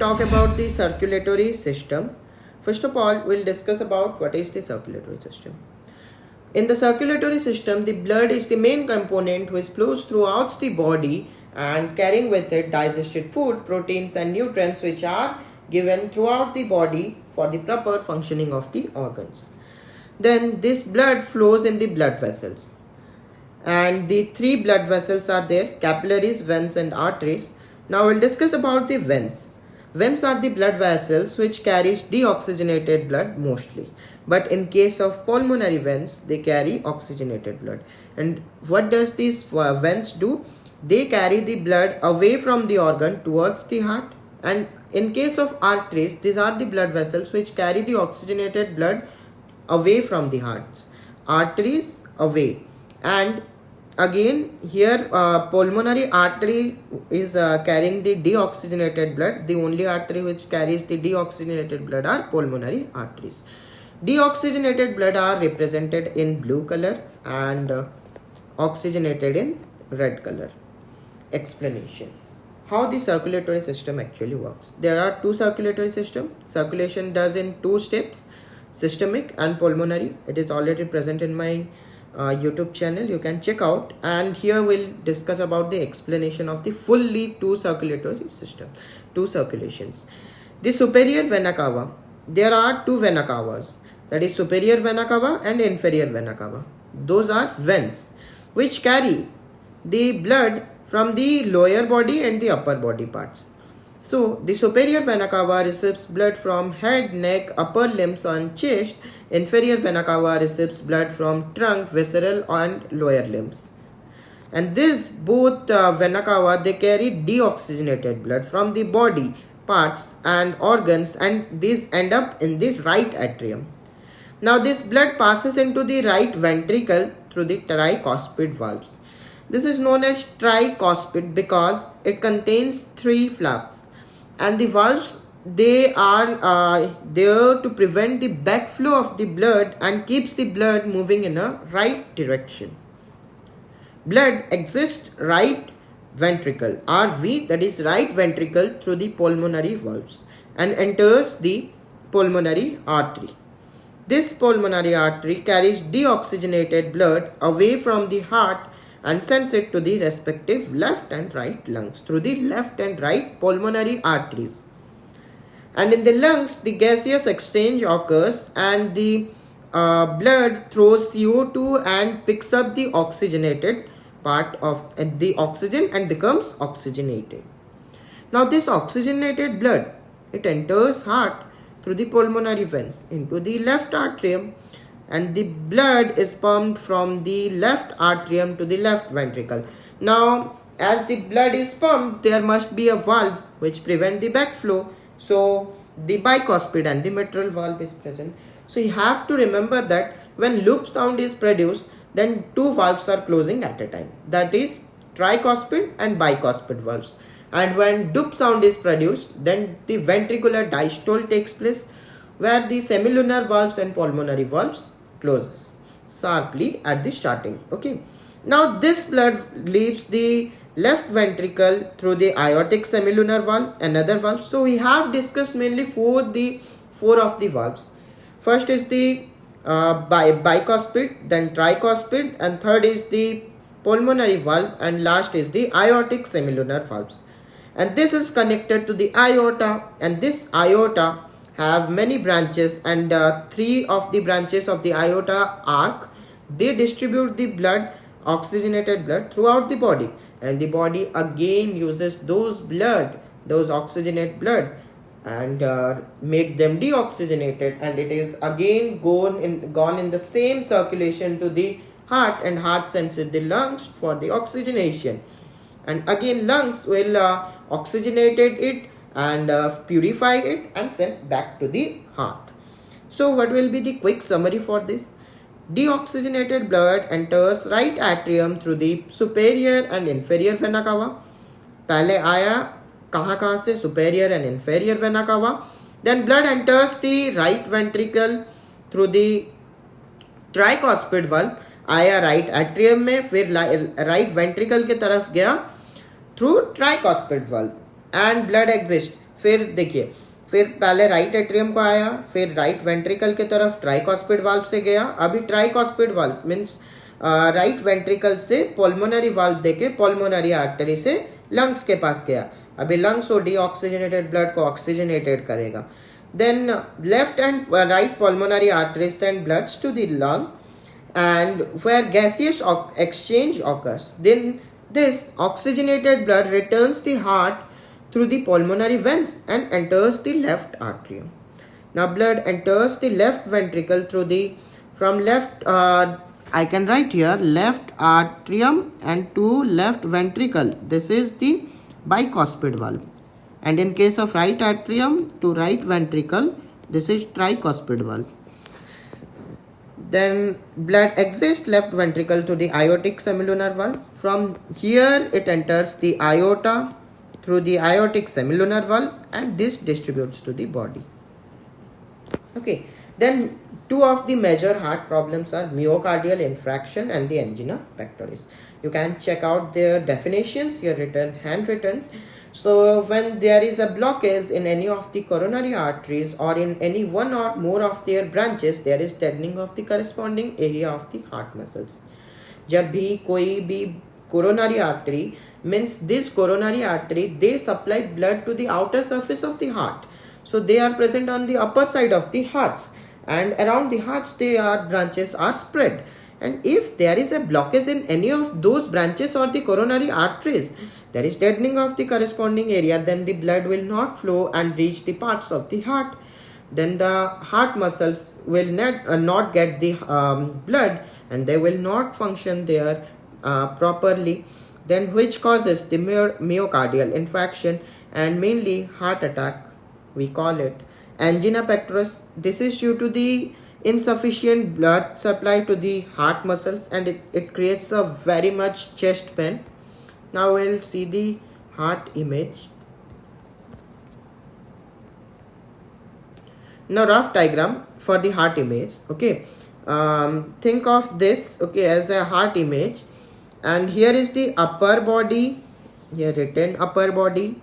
Talk about the circulatory system. First of all, we'll discuss about what is the circulatory system. In the circulatory system, the blood is the main component which flows throughout the body and carrying with it digested food, proteins and nutrients which are given throughout the body for the proper functioning of the organs. Then this blood flows in the blood vessels. And the three blood vessels are there: capillaries, veins and arteries. Now we'll discuss about the veins. Veins are the blood vessels which carries deoxygenated blood mostly. But in case of pulmonary veins, they carry oxygenated blood. And what does these veins do? They carry the blood away from the organ towards the heart. And in case of arteries, these are the blood vessels which carry the oxygenated blood away from the hearts. Arteries away. And again here pulmonary artery is carrying the deoxygenated blood. The only artery which carries the deoxygenated blood are pulmonary arteries. Deoxygenated blood are represented in blue color and oxygenated in red color. Explanation: how the circulatory system actually works. There are two circulatory systems. Circulation does in two steps: systemic and pulmonary. It is already present in my YouTube channel. You can check out, and here we'll discuss about the explanation of the fully two circulatory system, two circulations. The superior vena cava, there are two vena cavas, that is superior vena cava and inferior vena cava. Those are veins which carry the blood from the lower body and the upper body parts. So the superior vena cava receives blood from head, neck, upper limbs and chest. Inferior vena cava receives blood from trunk, visceral and lower limbs. And this both vena cava, they carry deoxygenated blood from the body parts and organs, and these end up in the right atrium. Now this blood passes into the right ventricle through the tricuspid valves. This is known as tricuspid because it contains three flaps. And the valves, they are there to prevent the backflow of the blood and keeps the blood moving in a right direction. Blood exits right ventricle, RV, that is right ventricle, through the pulmonary valves and enters the pulmonary artery. This pulmonary artery carries deoxygenated blood away from the heart and sends it to the respective left and right lungs through the left and right pulmonary arteries. And in the lungs, the gaseous exchange occurs and the blood throws CO2 and picks up the oxygenated part of the oxygen and becomes oxygenated. Now this oxygenated blood, it enters heart through the pulmonary veins into the left atrium, and the blood is pumped from the left atrium to the left ventricle. Now as the blood is pumped, there must be a valve which prevent the backflow. So the bicuspid and the mitral valve is present. So you have to remember that when loop sound is produced, then two valves are closing at a time, that is tricuspid and bicuspid valves. And when dup sound is produced, then the ventricular diastole takes place, where the semilunar valves and pulmonary valves closes sharply at the starting. Okay, now this blood leaves the left ventricle through the aortic semilunar valve, another valve. So we have discussed mainly four of the valves. First is the bicuspid, then tricuspid, and third is the pulmonary valve, and last is the aortic semilunar valves. And this is connected to the aorta, and this aorta have many branches, and three of the branches of the aorta arc, they distribute the blood, oxygenated blood, throughout the body, and the body again uses those oxygenated blood and make them deoxygenated, and it is again gone in the same circulation to the heart, and heart sends it the lungs for the oxygenation, and again lungs will oxygenate it and purify it and send back to the heart. So what will be the quick summary for this? Deoxygenated blood enters right atrium through the superior and inferior vena cava. पहले आया कहाँ से? Superior and inferior vena cava. Then blood enters the right ventricle through the tricuspid valve, आया right atrium में, फिर right ventricle के तरफ गया through tricuspid valve, and blood exits फिर देखिए, फिर पहले राइट एट्रियम को आया, फिर राइट वेंट्रिकल की तरफ ट्राइकॉस्पिड वाल्व से गया, अभी tricuspid valve means right ventricle से पल्मोनरी वाल्व देके पल्मोनरी आर्टरी से लंग्स के पास गया, अभी लंग्स और डीऑक्सीजनेटेड ब्लड को ऑक्सीजनेटेड करेगा. Then left and right pulmonary arteries send bloods to the lung, and where gaseous exchange occurs, then this oxygenated blood returns the heart through the pulmonary veins and enters the left atrium. Now blood enters the left ventricle through the from left I can write here left atrium and to left ventricle. This is the bicuspid valve. And in case of right atrium to right ventricle, this is tricuspid valve. Then blood exits left ventricle to the aortic semilunar valve. From here it enters the aorta through the aortic semilunar valve, and this distributes to the body. Okay, then two of the major heart problems are myocardial infarction and the angina pectoris. You can check out their definitions here written, handwritten. So when there is a blockage in any of the coronary arteries or in any one or more of their branches, there is deadening of the corresponding area of the heart muscles. जब भी कोई भी coronary artery means this coronary artery, they supply blood to the outer surface of the heart. So they are present on the upper side of the hearts, and around the hearts their branches are spread. And if there is a blockage in any of those branches or the coronary arteries, there is deadening of the corresponding area, then the blood will not flow and reach the parts of the heart. Then the heart muscles will not get the blood, and they will not function there properly, then which causes the myocardial infarction and mainly heart attack, we call it. Angina pectoris, this is due to the insufficient blood supply to the heart muscles, and it creates a very much chest pain. Now we'll see the heart image. Now rough diagram for the heart image. Okay, think of this, okay, as a heart image, and here is the upper body, here written upper body,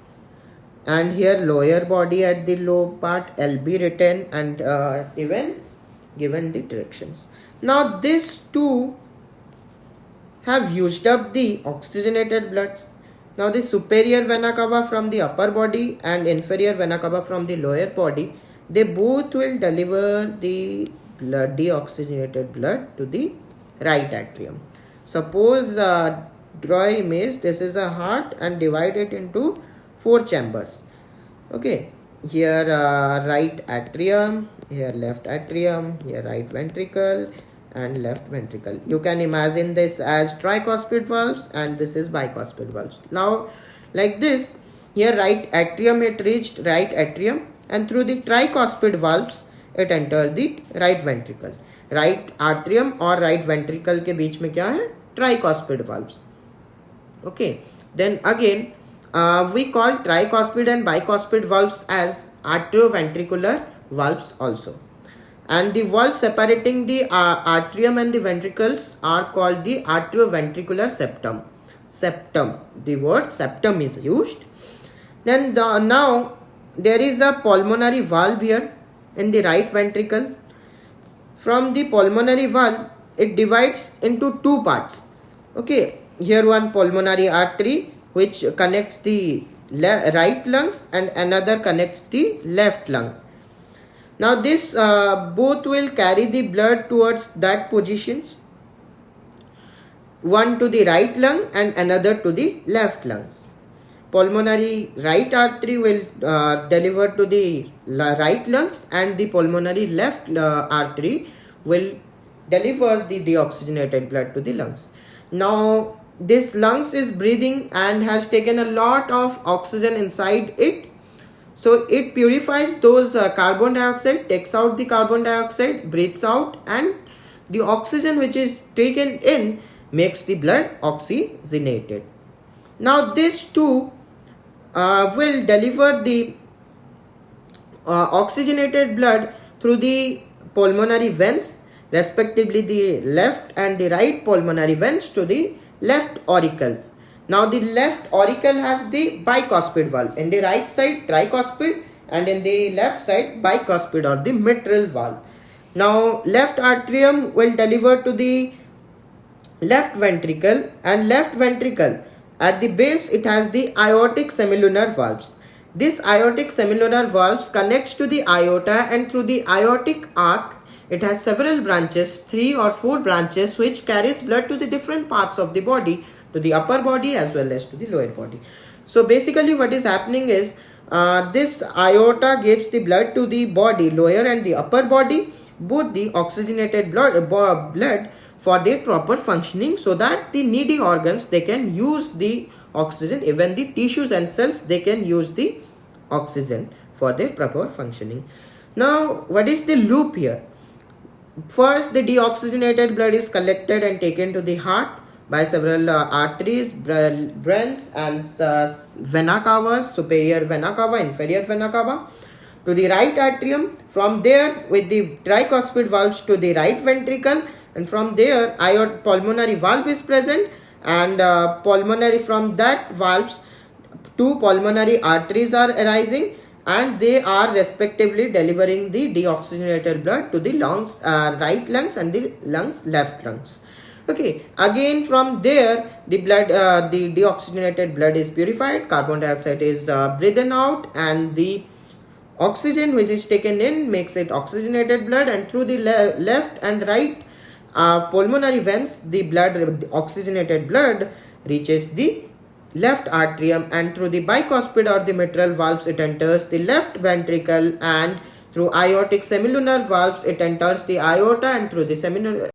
and here lower body at the low part, LB written, and even given the directions. Now these two have used up the oxygenated bloods. Now the superior vena cava from the upper body and inferior vena cava from the lower body, they both will deliver the blood, deoxygenated blood, to the right atrium. Suppose draw an image. This is a heart and divide it into 4 chambers. Okay, here right atrium, here left atrium, here right ventricle and left ventricle. You can imagine this as tricuspid valves, and this is bicuspid valves. Now like this, here right atrium, it reached right atrium, and through the tricuspid valves it entered the right ventricle. Right atrium और right ventricle के बीच में क्या है? Tricuspid valves. Okay, then again we call tricuspid and bicuspid valves as atrioventricular valves also, and the valves separating the atrium and the ventricles are called the atrioventricular septum. Septum, the word septum is used. Then now there is a pulmonary valve here in the right ventricle. From the pulmonary valve, it divides into 2 parts. Okay, here one pulmonary artery which connects the right lungs, and another connects the left lung. Now this both will carry the blood towards that positions, one to the right lung and another to the left lungs. Pulmonary right artery will deliver to the right lungs, and the pulmonary left artery will deliver the deoxygenated blood to the lungs. Now this lungs is breathing and has taken a lot of oxygen inside it, so it purifies those carbon dioxide, takes out the carbon dioxide, breathes out, and the oxygen which is taken in makes the blood oxygenated. Now these two will deliver the oxygenated blood through the pulmonary veins, respectively the left and the right pulmonary veins, to the left auricle. Now the left auricle has the bicuspid valve. In the right side tricuspid, and in the left side bicuspid or the mitral valve. Now left atrium will deliver to the left ventricle, and left ventricle at the base it has the aortic semilunar valves. This aortic semilunar valves connects to the aorta, and through the aortic arc it has several branches, 3 or 4 branches, which carries blood to the different parts of the body, to the upper body as well as to the lower body. So basically what is happening is this aorta gives the blood to the body, lower and the upper body, both the oxygenated blood for their proper functioning, so that the needy organs they can use the oxygen, even the tissues and cells they can use the oxygen for their proper functioning. Now what is the loop here? First, the deoxygenated blood is collected and taken to the heart by several arteries, veins and vena cavas, superior vena cava, inferior vena cava, to the right atrium. From there, with the tricuspid valves to the right ventricle, and from there pulmonary valve is present, and pulmonary, from that valves 2 pulmonary arteries are arising, and they are respectively delivering the deoxygenated blood to the lungs, right lungs, and the lungs, left lungs. Okay, again from there the blood, the deoxygenated blood is purified, carbon dioxide is breathed out, and the oxygen which is taken in makes it oxygenated blood, and through the left and right pulmonary veins the blood, oxygenated blood, reaches the left atrium, and through the bicuspid or the mitral valves it enters the left ventricle, and through aortic semilunar valves it enters the aorta, and through the